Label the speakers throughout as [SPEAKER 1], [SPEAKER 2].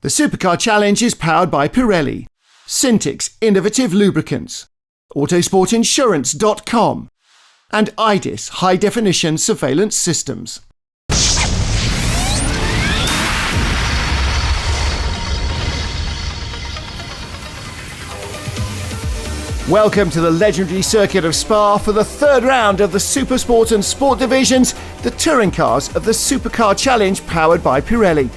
[SPEAKER 1] The Supercar Challenge is powered by Pirelli, Syntix Innovative Lubricants, Autosportinsurance.com, and IDIS High Definition Surveillance Systems. Welcome to the legendary circuit of Spa for the third round of the Supersport and Sport divisions, the touring cars of the Supercar Challenge powered by Pirelli.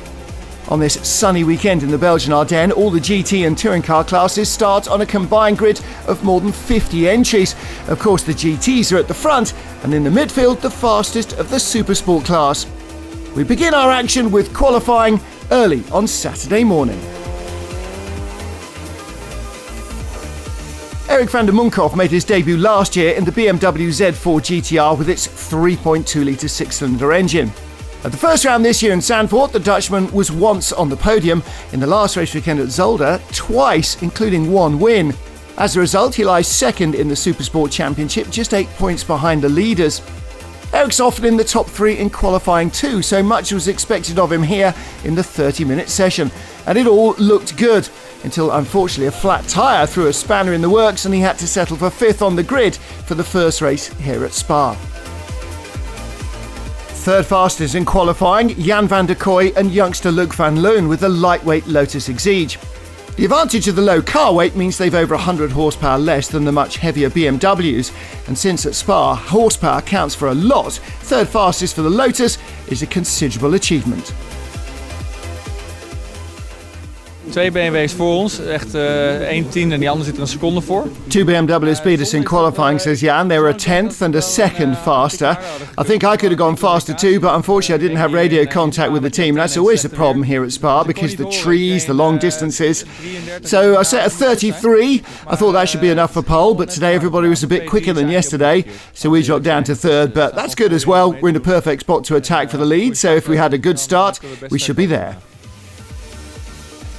[SPEAKER 1] On this sunny weekend in the Belgian Ardennes, all the GT and touring car classes start on a combined grid of more than 50 entries. Of course, the GTs are at the front, and in the midfield, the fastest of the Supersport class. We begin our action with qualifying early on Saturday morning. Erik van der Munkhoff made his debut last year in the BMW Z4 GTR with its 3.2-litre six-cylinder engine. At the first round this year in Zandvoort, the Dutchman was once on the podium. In the last race weekend at Zolder, twice, including one win. As a result, he lies second in the Supersport Championship, just 8 points behind the leaders. Erik's often in the top three in qualifying too, so much was expected of him here in the 30-minute session. And it all looked good, until unfortunately a flat tyre threw a spanner in the works and he had to settle for fifth on the grid for the first race here at Spa. Third fastest in qualifying, Jan van der Kooi and youngster Luc van Loon with the lightweight Lotus Exige. The advantage of the low car weight means they've over 100 horsepower less than the much heavier BMWs, and since at Spa horsepower counts for a lot, third fastest for the Lotus is a considerable achievement.
[SPEAKER 2] Twee BMW's voor ons, echt 1/10 en die andere zit er een seconde voor.
[SPEAKER 1] Two BMWs beat us in qualifying, says Jan. They were a 10th and a second faster. I think I could have gone faster too, but unfortunately I didn't have radio contact with the team. That's always the problem here at Spa because the trees, the long distances. So I set a 33. I thought that should be enough for pole, but today everybody was a bit quicker than yesterday, so we dropped down to third, but that's good as well. We're in a perfect spot to attack for the lead, so if we had a good start, we should be there.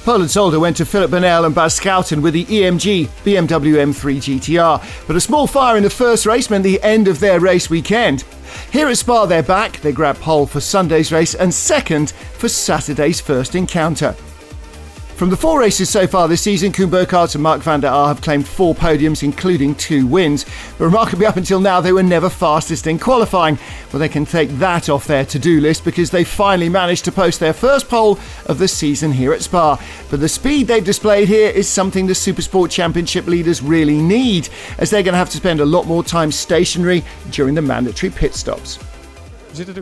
[SPEAKER 1] Poland Zolder went to Philip Burnell and Bas Schouten with the EMG BMW M3 GTR, but a small fire in the first race meant the end of their race weekend. Here at Spa they're back, they grab pole for Sunday's race and second for Saturday's first encounter. From the four races so far this season, Koen Burkhardt and Mark van der Aar have claimed 4 podiums, including 2 wins. But remarkably, up until now, they were never fastest in qualifying. Well, they can take that off their to-do list because they finally managed to post their first pole of the season here at Spa. But the speed they've displayed here is something the Supersport Championship leaders really need, as they're going to have to spend a lot more time stationary during the mandatory pit stops.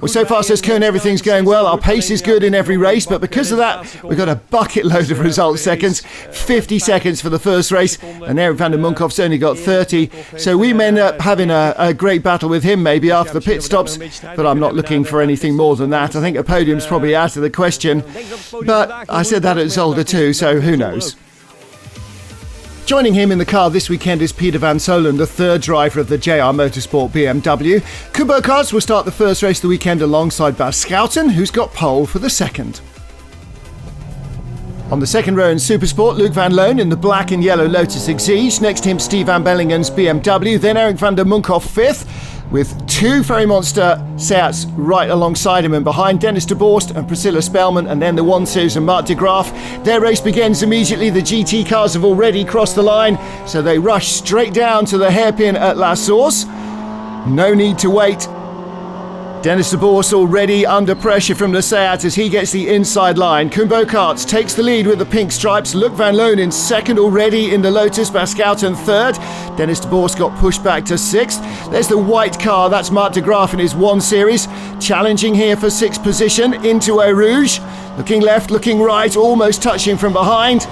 [SPEAKER 1] Well, so far, says Koen, everything's going well. Our pace is good in every race, but because of that, we've got a bucket load of result seconds. 50 seconds for the first race, and Erik van der Munkhoff's only got 30. So we may end up having a great battle with him maybe after the pit stops, but I'm not looking for anything more than that. I think a podium's probably out of the question, but I said that at Zolder too, so who knows. Joining him in the car this weekend is Peter van Solen, the third driver of the JR Motorsport BMW. Koen Burkhardt will start the first race of the weekend alongside Bas Schouten, who's got pole for the second. On the second row in Supersport, Luc van Loon in the black and yellow Lotus Exige. Next to him, Steve van Bellingen's BMW. Then Erik van der Munkhoff fifth, with 2 Ferry Monster Seats right alongside him, and behind Dennis de Borst and Priscilla Spellman, and then the 1 Series and Mark de Graaf. Their race begins immediately. The GT cars have already crossed the line, so they rush straight down to the hairpin at La Source. No need to wait. Dennis de Borst already under pressure from the Seat as he gets the inside line. Koen Burkhardt takes the lead with the pink stripes. Luc van Loon in second already in the Lotus. Bas Schouten third. Dennis de Borst got pushed back to sixth. There's the white car. That's Mark de Graaf in his 1 Series. Challenging here for 6th position into Eau Rouge. Looking left, looking right, almost touching from behind.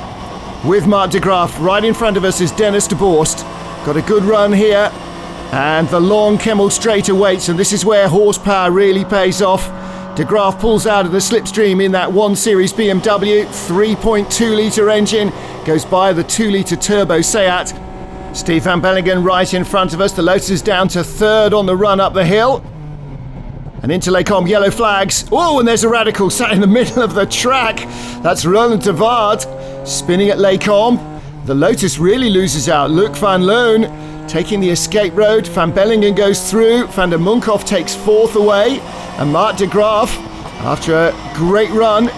[SPEAKER 1] With Mark de Graaf right in front of us is Dennis de Borst. Got a good run here. And the long Kemmel straight awaits, and this is where horsepower really pays off. De Graaf pulls out of the slipstream in that 1 Series BMW, 3.2-litre engine, goes by the 2-litre turbo Seat. Steve van Bellingen right in front of us. The Lotus is down to third on the run up the hill. And into Les Combes, yellow flags. Oh, and there's a radical sat in the middle of the track. That's Roland de Waard spinning at Les Combes. The Lotus really loses out. Luc van Loon taking the escape road. Van Bellingen goes through. Van der Munkhoff takes 4th away. And Mark de Graaf, after a great run,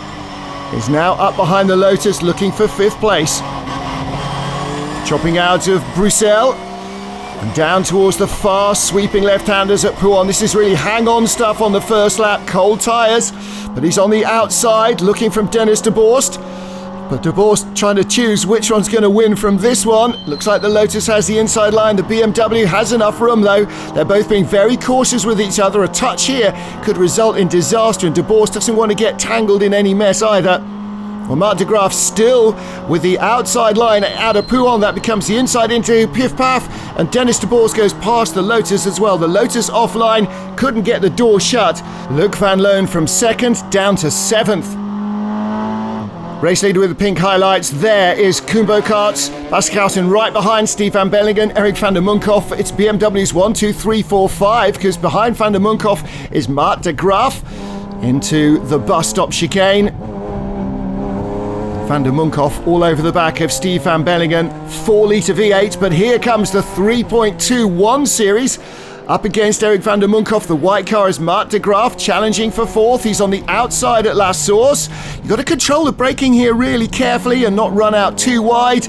[SPEAKER 1] is now up behind the Lotus looking for 5th place. Chopping out of Bruxelles and down towards the fast sweeping left-handers at Pouan. This is really hang-on stuff on the first lap, cold tyres, but he's on the outside looking from Dennis de Borst. But de Borst trying to choose which one's going to win from this one. Looks like the Lotus has the inside line. The BMW has enough room though. They're both being very cautious with each other. A touch here could result in disaster, and de Borst doesn't want to get tangled in any mess either. Well, Marc de Graaf still with the outside line out of Pouan. That becomes the inside into Piff Paff, and Dennis de Borst goes past the Lotus as well. The Lotus offline, couldn't get the door shut. Luc van Loon from 2nd down to 7th. Race leader with the pink highlights there is Koen Boekarts. Bas Schouten right behind Steve van Bellingen, Eric van der Munkhoff. It's BMW's 1, 2, 3, 4, 5, because behind van der Munkhoff is Marc de Graaf into the bus stop chicane. Van der Munkhoff all over the back of Steve van Bellingen. 4-litre V8, but here comes the 3.21 series. Up against Eric van der Munkhoff, the white car is Marc de Graaf challenging for 4th. He's on the outside at La Source. You've got to control the braking here really carefully and not run out too wide.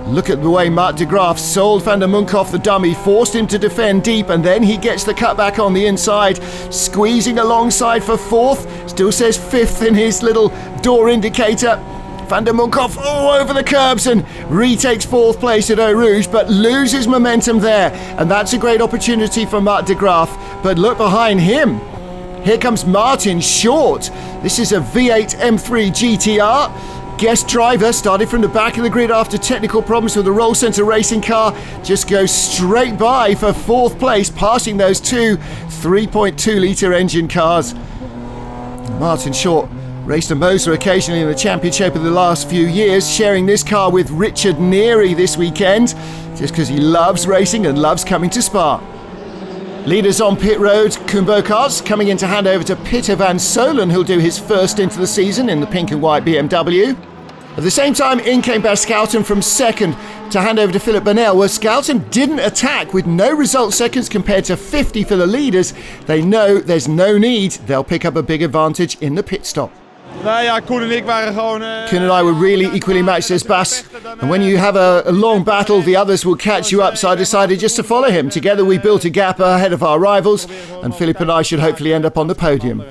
[SPEAKER 1] Look at the way Marc de Graaf sold van der Munkhoff the dummy, forced him to defend deep, and then he gets the cutback on the inside, squeezing alongside for 4th. Still says 5th in his little door indicator. Van der Munkhoff all over the curbs and retakes 4th place at Eau Rouge, but loses momentum there. And that's a great opportunity for Marc de Graaf. But look behind him. Here comes Martin Short. This is a V8 M3 GTR. Guest driver started from the back of the grid after technical problems with the Roll Centre racing car. Just goes straight by for 4th place, passing those two 3.2-litre engine cars. Martin Short raced a Moser occasionally in the championship of the last few years, sharing this car with Richard Neary this weekend, just because he loves racing and loves coming to Spa. Leaders on pit road, Koen Boekarts coming in to hand over to Peter van Solen, who'll do his first into the season in the pink and white BMW. At the same time, in came Bas Schouten from 2nd to hand over to Philip Burnell, where Schouten didn't attack with no result seconds compared to 50 for the leaders. They know there's no need. They'll pick up a big advantage in the pit stop. Koen and I were really equally matched, says Bas. And when you have a long battle, the others will catch you up, so I decided just to follow him. Together we built a gap ahead of our rivals, and Philip and I should hopefully end up on the podium.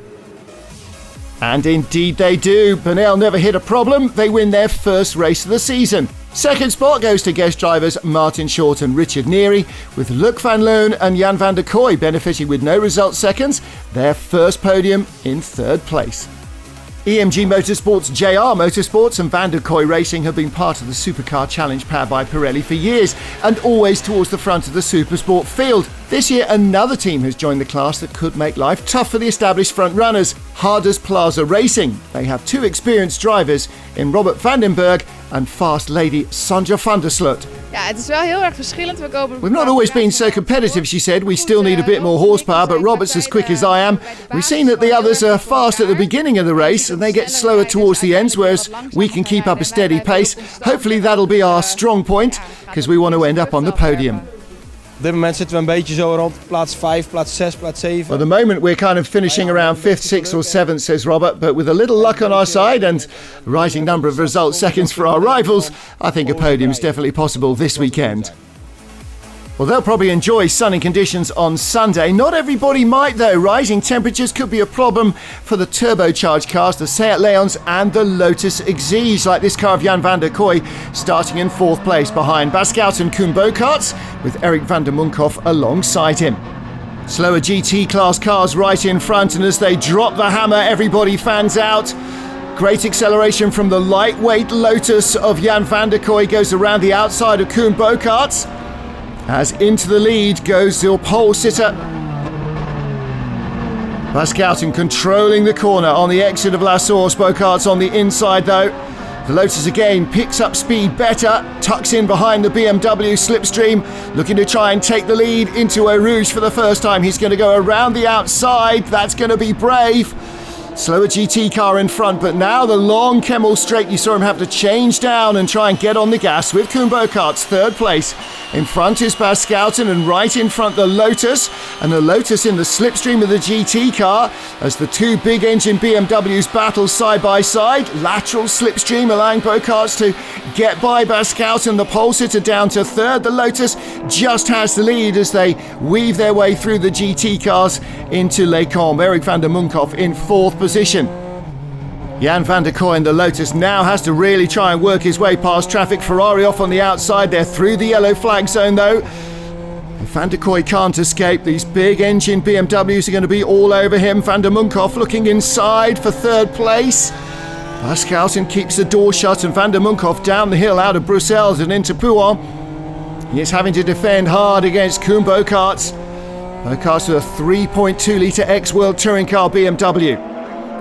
[SPEAKER 1] And indeed they do. Burnell never hit a problem. They win their first race of the season. 2nd spot goes to guest drivers Martin Short and Richard Neary, with Luc van Loon and Jan van der Kooi benefiting with no result seconds. Their first podium in 3rd place. EMG Motorsports, JR Motorsports and Van der Kooi Racing have been part of the Supercar Challenge powered by Pirelli for years, and always towards the front of the Supersport field. This year another team has joined the class that could make life tough for the established front runners, Harders Plaza Racing. They have 2 experienced drivers in Robert Vandenberg and fast lady Sandra van der Sloot.
[SPEAKER 3] Ja, het is wel heel erg verschillend.
[SPEAKER 1] We've not always been so competitive, she said. We still need a bit more horsepower, but Robert's as quick as I am. We've seen that the others are fast at the beginning of the race and they get slower towards the ends, whereas we can keep up a steady pace. Hopefully that'll be our strong point, because we want to end up on the podium.
[SPEAKER 4] Op dit moment zitten we een beetje zo rond plaats 5, plaats 6, plaats 7.
[SPEAKER 1] Well, at the moment we're kind of finishing around 5th, 6th or 7th, says Robert, but with a little luck on our side and a rising number of result seconds for our rivals, I think a podium is definitely possible this weekend. Well, they'll probably enjoy sunny conditions on Sunday. Not everybody might though. Rising temperatures could be a problem for the turbocharged cars, the Seat Leons and the Lotus Exige, like this car of Jan van der Kooi, starting in 4th place behind Bas Schouten and Koen Boekarts, with Eric van der Munkhoff alongside him. Slower GT class cars right in front, and as they drop the hammer, everybody fans out. Great acceleration from the lightweight Lotus of Jan van der Kooi goes around the outside of Koen Boekarts. As into the lead goes the pole sitter. Bas Schouten controlling the corner on the exit of La Source. Boekarts on the inside though. The Lotus again picks up speed better, tucks in behind the BMW slipstream, looking to try and take the lead into Eau Rouge for the first time. He's going to go around the outside. That's going to be brave. Slower GT car in front, but now the long Kemmel straight, you saw him have to change down and try and get on the gas with Koen Boekart's third place. In front is Spa Francorchamps, and right in front the Lotus, and the Lotus in the slipstream of the GT car as the two big engine BMWs battle side by side. Lateral slipstream allowing Boekarts to get by Spa Francorchamps, and the pole sitter down to third. The Lotus just has the lead as they weave their way through the GT cars into Les Combes. Eric van der Munkhoff in fourth position. Jan van der Kooi in the Lotus now has to really try and work his way past traffic. Ferrari off on the outside. They're through the yellow flag zone though. Van der Kooi can't escape. These big engine BMWs are going to be all over him. Van der Munkhoff looking inside for third place. Pascalton keeps the door shut, and Van der Munkhoff down the hill out of Brussels and into Pouan. He is having to defend hard against Koen Boekarts. Boekarts with a 3.2 litre ex-World Touring Car BMW.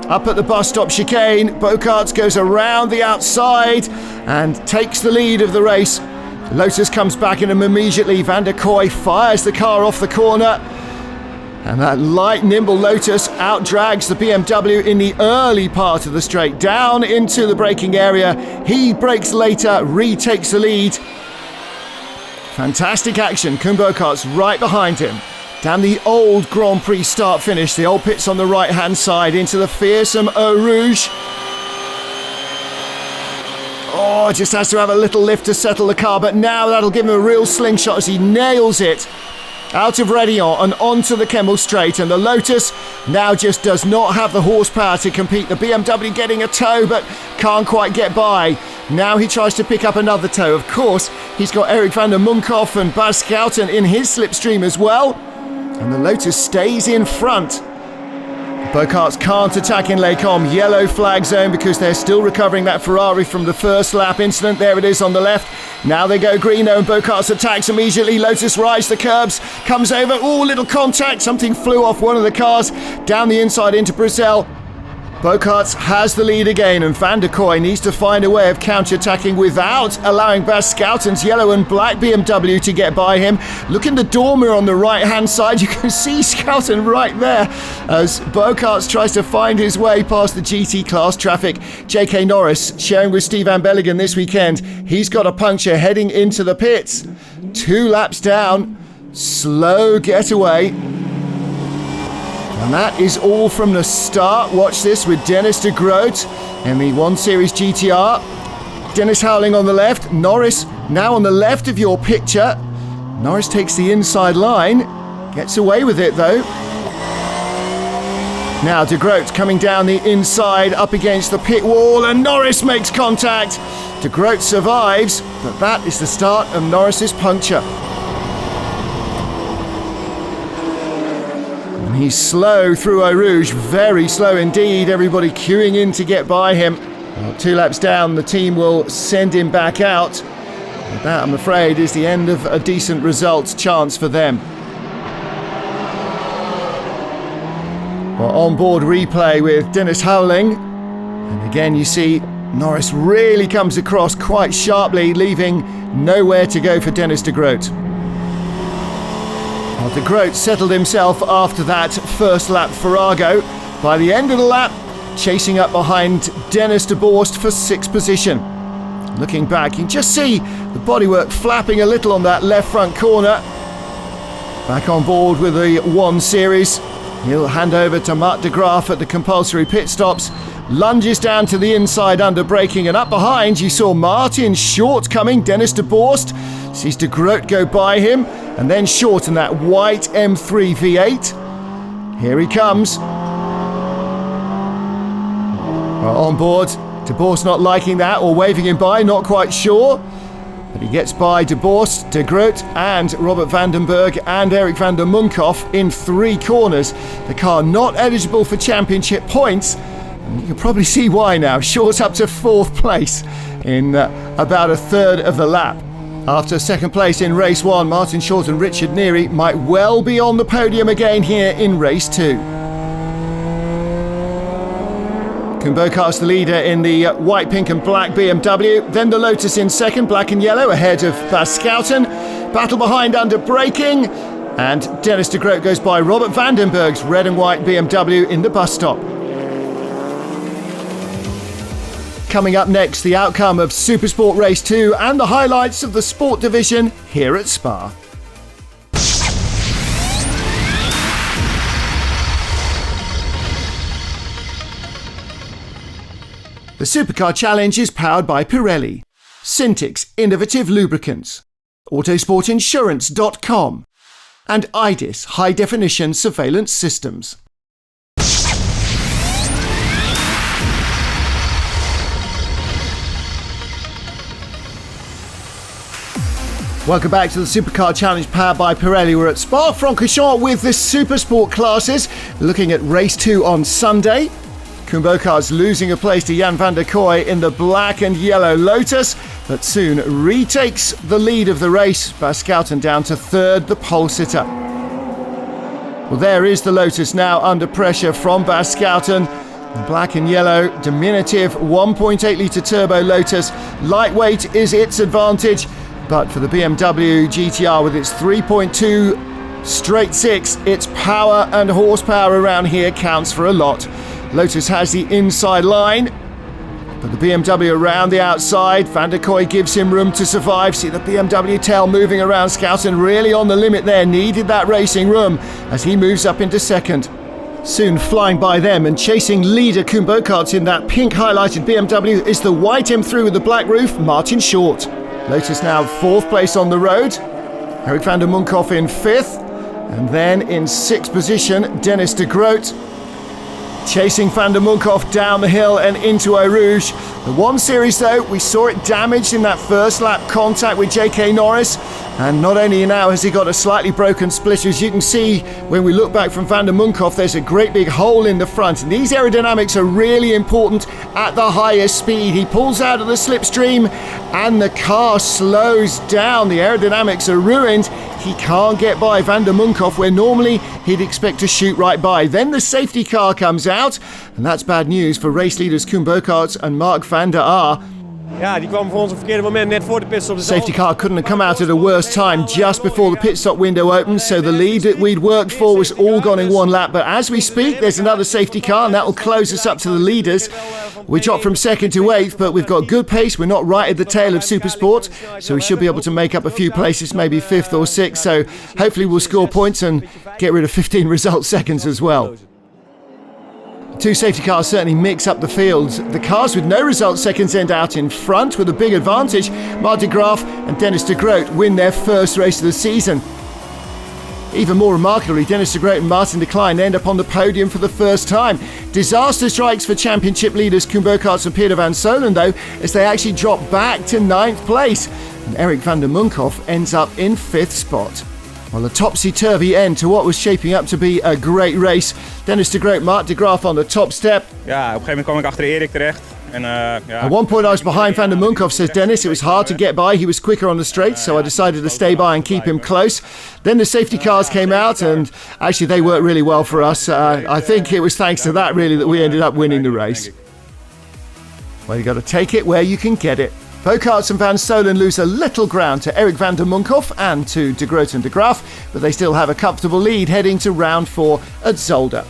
[SPEAKER 1] Up at the bus stop chicane, Boekarts goes around the outside and takes the lead of the race. Lotus comes back in him immediately. Van der Kooi fires the car off the corner. And that light, nimble Lotus outdrags the BMW in the early part of the straight. Down into the braking area. He brakes later, retakes the lead. Fantastic action. Koen Boekarts right behind him. Down the old Grand Prix start-finish. The old pits on the right-hand side into the fearsome Eau Rouge. Oh, just has to have a little lift to settle the car, but now that'll give him a real slingshot as he nails it out of Redillon and onto the Kemmel straight. And the Lotus now just does not have the horsepower to compete. The BMW getting a tow, but can't quite get by. Now he tries to pick up another tow. Of course, he's got Eric van der Munkhoff and Spa Francorchamps in his slipstream as well. And the Lotus stays in front. Boekarts can't attack in Les Combes. Yellow flag zone because they're still recovering that Ferrari from the first lap incident. There it is on the left. Now they go green though, and Boekarts attacks immediately. Lotus rides the curbs, comes over. Oh, little contact. Something flew off one of the cars down the inside into Brussels. Boekarts has the lead again, and Van der Kooi needs to find a way of counter-attacking without allowing Spa Francorchamps' yellow and black BMW to get by him. Look in the door mirror on the right-hand side. You can see Scouten right there as Boekarts tries to find his way past the GT class traffic. J.K. Norris sharing with Stefan Belligan this weekend. He's got a puncture heading into the pits. 2 laps down. Slow getaway. And that is all from the start. Watch this with Dennis de Groot in the 1 Series GTR. Dennis Howling on the left. Norris now on the left of your picture. Norris takes the inside line. Gets away with it though. Now de Groot coming down the inside up against the pit wall, and Norris makes contact. De Groot survives, but that is the start of Norris's puncture. He's slow through Eau Rouge, very slow indeed. Everybody queuing in to get by him. Well, 2 laps down, the team will send him back out. But that, I'm afraid, is the end of a decent results chance for them. Well, on-board replay with Dennis Howling. And again, you see Norris really comes across quite sharply, leaving nowhere to go for Dennis de Groot. Well, de Groot settled himself after that first lap Farrago. By the end of the lap, chasing up behind Dennis de Borst for 6th position. Looking back, you can just see the bodywork flapping a little on that left front corner. Back on board with the 1 Series. He'll hand over to Mart de Graaf at the compulsory pit stops. Lunges down to the inside under braking, and up behind you saw Martin Short coming. Dennis de Borst sees de Groot go by him, and then Short in that white M3 V8. Here he comes. Well, on board, de Borst not liking that or waving him by, not quite sure. But he gets by de Borst, de Groot and Robert Vandenberg and Eric van der Munkhoff in 3 corners. The car not eligible for championship points. And you can probably see why now. Short up to 4th place in about a third of the lap. After 2nd place in race 1, Martin Short and Richard Neary might well be on the podium again here in race 2. Koen Boekarts the leader in the white, pink and black BMW. Then the Lotus in 2nd, black and yellow, ahead of Spa Francorchamps. Battle behind under braking. And Dennis de Groot goes by Robert Vandenberg's red and white BMW in the bus stop. Coming up next, the outcome of Supersport Race 2 and the highlights of the sport division here at Spa. The Supercar Challenge is powered by Pirelli, Syntix Innovative Lubricants, Autosportinsurance.com, and IDIS High Definition Surveillance Systems. Welcome back to the Supercar Challenge powered by Pirelli. We're at Spa Francorchamps with the Supersport classes, looking at race 2 on Sunday. Koen Boekhuysen's losing a place to Jan van der Kooi in the black and yellow Lotus, but soon retakes the lead of the race. Bas Schouten down to third, the pole sitter. Well, there is the Lotus now under pressure from Bas Schouten. The black and yellow, diminutive 1.8 litre turbo Lotus. Lightweight is its advantage, but for the BMW GTR with its 3.2 straight six, its power and horsepower around here counts for a lot. Lotus has the inside line, but the BMW around the outside. Van der Kooi gives him room to survive. See the BMW tail moving around. Schouten really on the limit there. Needed that racing room as he moves up into second. Soon flying by them and chasing leader Koen Boekhuysen in that pink highlighted BMW is the white M3 with the black roof, Martin Short. Lotus now fourth place on the road. Erik van der Munkhoff in fifth. And then in sixth position, Dennis de Groot. Chasing Van der Munkhoff down the hill and into Eau Rouge. The 1 Series though, we saw it damaged in that first lap contact with J.K. Norris. And not only now has he got a slightly broken splitter, as you can see when we look back from Van der Munkhoff, there's a great big hole in the front. And these aerodynamics are really important at the highest speed. He pulls out of the slipstream and the car slows down. The aerodynamics are ruined. He can't get by Van der Munkhoff, where normally he'd expect to shoot right by. Then the safety car comes out, and that's bad news for race leaders Koen Boekhuysen and Mark van der Aar.
[SPEAKER 4] Ja, die kwam voor ons op het verkeerde moment net voor de pitstop.
[SPEAKER 1] The safety car couldn't have come out at a worse time just before the pit stop window opened, so the lead that we'd worked for was all gone in one lap. But as we speak, there's another safety car, and that will close us up to the leaders. We dropped from second to eighth, but we've got good pace. We're not right at the tail of Supersport, so we should be able to make up a few places, maybe fifth or sixth. So hopefully we'll score points and get rid of 15 result seconds as well. Two safety cars certainly mix up the field. The cars with no result seconds end out in front with a big advantage. Mark de Graaf and Dennis de Groot win their first race of the season. Even more remarkably, Dennis de Groot and Martin de Klein end up on the podium for the first time. Disaster strikes for championship leaders Koen Boekhuysen and Peter van Solen though, as they actually drop back to 9th place. And Erik van der Munkhoff ends up in 5th spot. Well, a topsy-turvy end to what was shaping up to be a great race. Dennis de Groot, Mark de Graaf on the top step.
[SPEAKER 5] Ja, op een gegeven moment kwam ik achter Erik terecht.
[SPEAKER 1] At one point I was behind Van der Munkhoff, says Dennis. It was hard to get by. He was quicker on the straight, so I decided to stay by and keep him close. Then the safety cars came out, and actually they worked really well for us. I think it was thanks to that really that we ended up winning the race. Well, you got to take it where you can get it. Boekhuysen and Van Solen lose a little ground to Erik van der Munkhoff and to de Groot and de Graaf, but they still have a comfortable lead heading to round 4 at Zolder.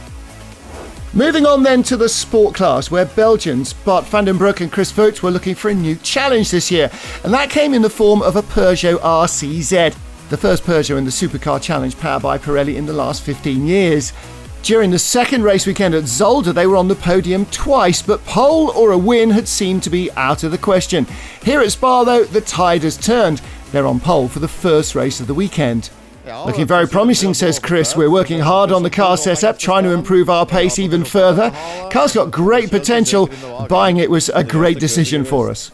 [SPEAKER 1] Moving on then to the sport class, where Belgians Bart van den Broek and Chris Vogt were looking for a new challenge this year, and that came in the form of a Peugeot RCZ, the first Peugeot in the Supercar Challenge powered by Pirelli in the last 15 years. During the second race weekend at Zolder, they were on the podium twice, but pole or a win had seemed to be out of the question. Here at Spa, though, the tide has turned. They're on pole for the first race of the weekend. Looking very promising, says Chris. We're working hard on the car setup, trying to improve our pace even further. Car's got great potential. Buying it was a great decision for us.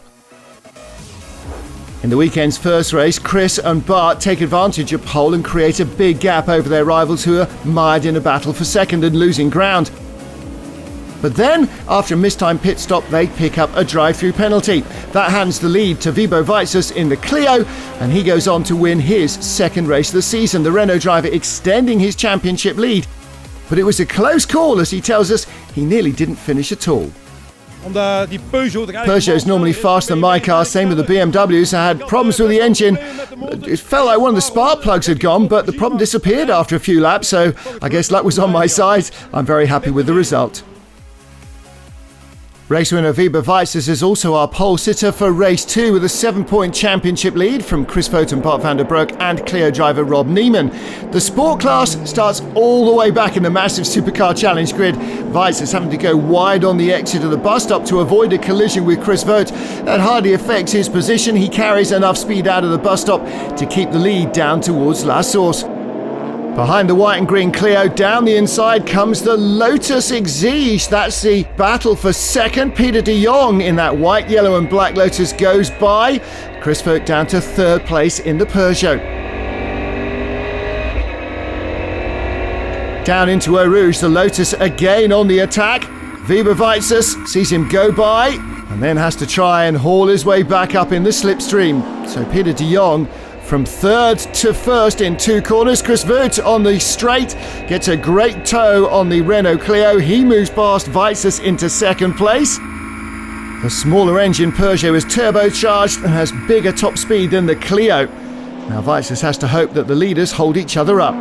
[SPEAKER 1] In the weekend's first race, Chris and Bart take advantage of pole and create a big gap over their rivals who are mired in a battle for second and losing ground. But then, after a mistimed pit stop, they pick up a drive-through penalty. That hands the lead to Wibo Weitsers in the Clio, and he goes on to win his second race of the season, the Renault driver extending his championship lead. But it was a close call, as he tells us. He nearly didn't finish at all. Peugeot is normally faster than my car, same with the BMWs. I had problems with the engine. It felt like one of the spark plugs had gone, but the problem disappeared after a few laps, so I guess luck was on my side. I'm very happy with the result. Race winner Wiebe Weizers is also our pole sitter for race 2 with a 7-point championship lead from Chris Vogt and Bart van der Broek and Clio driver Rob Neiman. The sport class starts all the way back in the massive Supercar Challenge grid. Weizers having to go wide on the exit of the bus stop to avoid a collision with Chris Vogt. That hardly affects his position. He carries enough speed out of the bus stop to keep the lead down towards La Source. Behind the white and green Clio, down the inside comes the Lotus Exige. That's the battle for second. Peter de Jong in that white, yellow and black Lotus goes by. Chris Vogt down to third place in the Peugeot. Down into Eau Rouge, the Lotus again on the attack. Wiebe Weizers sees him go by and then has to try and haul his way back up in the slipstream. So Peter de Jong from third to first in 2 corners. Chris Vogt on the straight gets a great tow on the Renault Clio. He moves past Weizers into second place. The smaller engine Peugeot is turbocharged and has bigger top speed than the Clio. Now Weizers has to hope that the leaders hold each other up.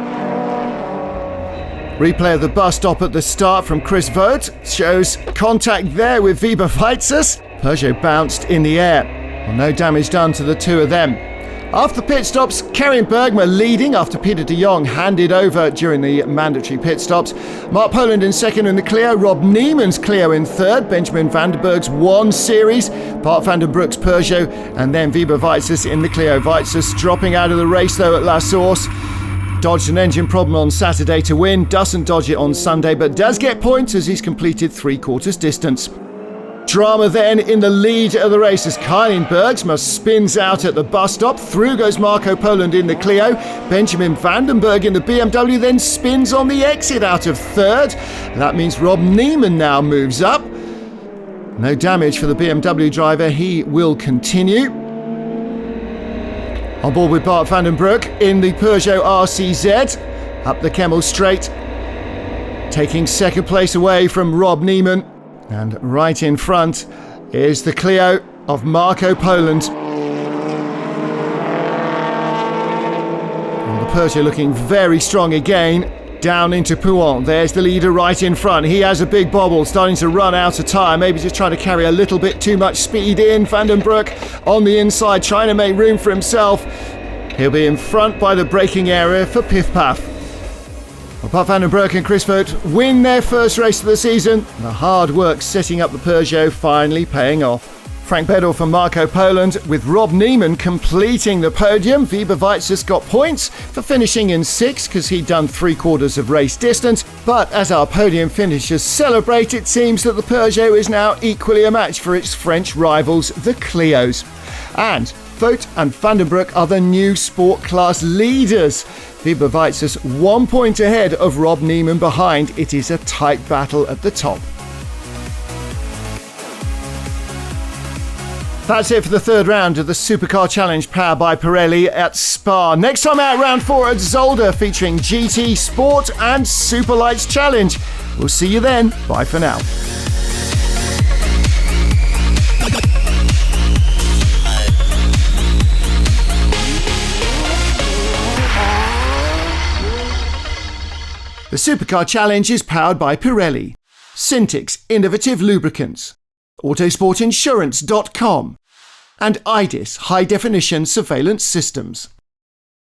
[SPEAKER 1] Replay of the bus stop at the start from Chris Vogt shows contact there with Wiebe Weizers. Peugeot bounced in the air. Well, no damage done to the two of them. After pit stops, Karin Bergmer leading after Peter de Jong handed over during the mandatory pit stops. Mark Poland in second in the Clio, Rob Neiman's Clio in third, Benjamin van der Berg's 1 Series, Bart van der Broek's Peugeot, and then Wiebe Weizers in the Clio. Weizers dropping out of the race though at La Source. Dodged an engine problem on Saturday to win, doesn't dodge it on Sunday, but does get points as he's completed 3/4 distance. Drama then in the lead of the race as Karin Bergsma spins out at the bus stop. Through goes Marco Poland in the Clio. Benjamin van den Berg in the BMW then spins on the exit out of third. That means Rob Neiman now moves up. No damage for the BMW driver. He will continue. On board with Bart van den Broek in the Peugeot RCZ. Up the Kemmel straight. Taking second place away from Rob Neiman. And right in front is the Clio of Marco Poland. And the Peugeot looking very strong again. Down into Pouin. There's the leader right in front. He has a big bobble, starting to run out of tyre. Maybe just trying to carry a little bit too much speed in. Van den Broek on the inside, trying to make room for himself. He'll be in front by the braking area for Piff Paff. Bart van den Broek and Chris Vogt win their first race of the season. The hard work setting up the Peugeot finally paying off. Frank Bedorf and Marco Poland with Rob Neiman completing the podium. Wiebe Weizers got points for finishing in 6th because he'd done 3/4 of race distance. But as our podium finishers celebrate, it seems that the Peugeot is now equally a match for its French rivals, the Clios. And Vogt and van den Broek are the new sport class leaders. Wiebe Weizers 1 point ahead of Rob Neiman behind. It is a tight battle at the top. That's it for the third round of the Supercar Challenge powered by Pirelli at Spa. Next time out, round 4 at Zolder featuring GT, Sport and Superlights Challenge. We'll see you then. Bye for now. The Supercar Challenge is powered by Pirelli, Syntix Innovative Lubricants, Autosportinsurance.com, and IDIS High Definition Surveillance Systems.